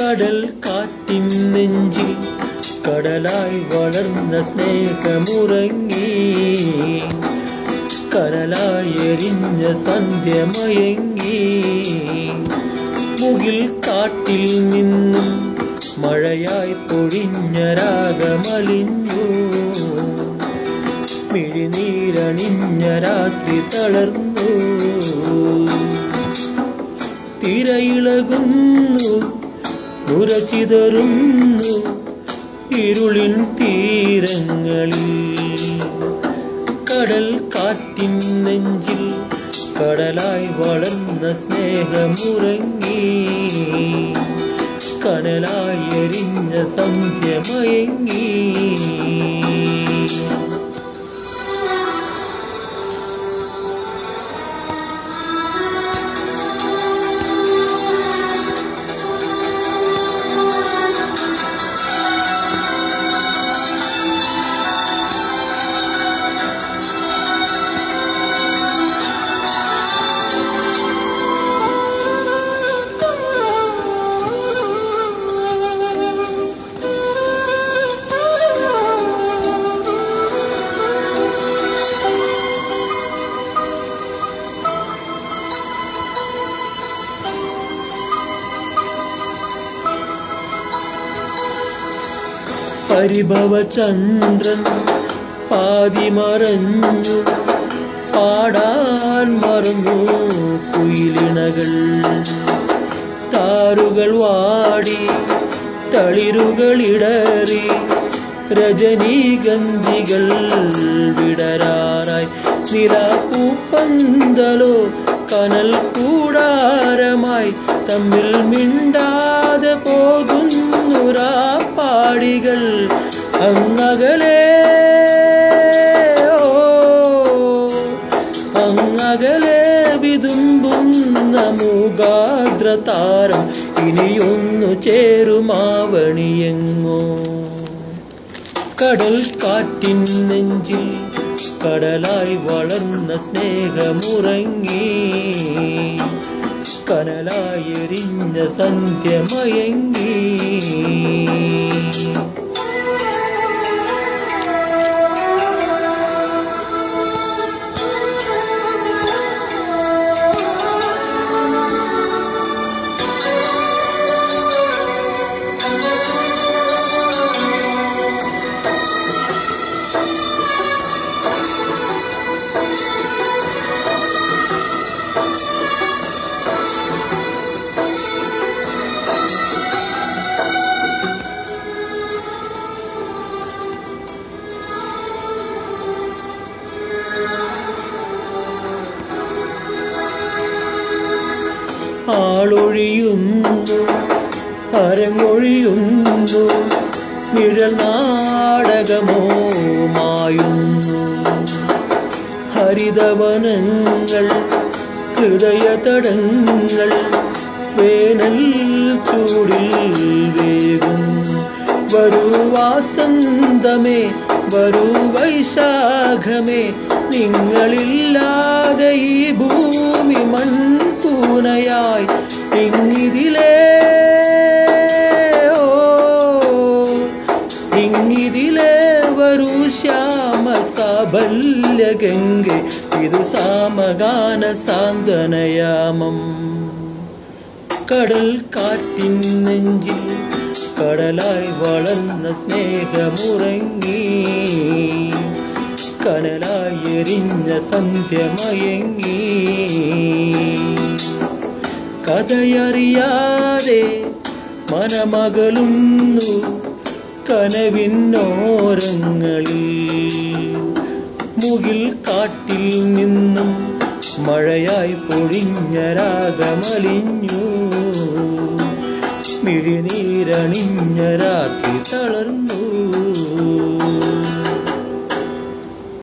കടൽ കാറ്റിൻ നെഞ്ചിൽ കടലായി വളർന്ന സ്നേഹമുറങ്ങി കനലായി എരിഞ്ഞ സന്ധ്യ മയങ്ങി മുകിൽ കാട്ടിൽ നിന്നും മഴയായി പൊഴിഞ്ഞ രാഗമലിഞ്ഞു മിഴിനീരണിഞ്ഞ രാത്രി തളർന്നു തിരയിളകുന്നു നുരചിതറുന്നു ഇരുളിൻ തീരങ്ങളിൽ കടൽ കാറ്റിൻ നെഞ്ചിൽ കടലായി വളർന്ന സ്നേഹമുറങ്ങി കനലായി എരിഞ്ഞ സന്ധ്യ മയങ്ങി പരിഭവചന്ദ്രൻ പാതിമറഞ്ഞു പാടാൻ മറന്നു കുയിലിണകൾ താരുകൾ വാടി തളിരുകളിടറി രജനീഗന്ധികൾ വിടരാറായി നിലാപ്പൂപ്പന്തലോ കനൽ കൂടാരമായി തമ്മിൽ മിണ്ടാതെ പോകുന്നുരാപ്പാടികൾ അങ്ങകലെ അങ്ങകലെ വിതുമ്പുന്ന മൂകാദ്രതാരം ഇനിയൊന്നു ചേരുമാവണിയെങ്ങോ കടൽ കാറ്റിൻ നെഞ്ചിൽ കടലായി വളർന്ന സ്നേഹമുറങ്ങി കനലായി എരിഞ്ഞ സന്ധ്യ മയങ്ങി ആളൊഴിയുന്നു അരങ്ങൊഴിയുന്നു നിഴൽ നാടകമോ മായുന്നു ഹരിതവനങ്ങൾ ഹൃദയതടങ്ങൾ വേനൽ ചൂടിൽ വേകുന്നു വരൂ വാസന്തമേ വരൂ വൈശാഖമേ നിങ്ങളില്ലാതെ ഈ ഭൂമി മൺകൂനയായി ഇങ്ങിതിലേ ഇങ്ങിതിലേ വരൂ ശ്യാമ സാബല്യ ഗംഗെ ഇത് സാമഗാന സാന്ത്വനയാമം കടൽ കാറ്റിൻ നെഞ്ചിൽ കടലായി വളർന്ന സ്നേഹമുറങ്ങി കനലായി എരിഞ്ഞ സന്ധ്യ മയങ്ങി കഥയറിയാതെ മനമകലുന്നു കനവിന്നോരങ്ങളിൽ മുകിൽ കാട്ടിൽ നിന്നും മഴയായി പൊഴിഞ്ഞ രാഗമലിഞ്ഞു മിഴിനീരണിഞ്ഞ രാത്രി തളർന്നു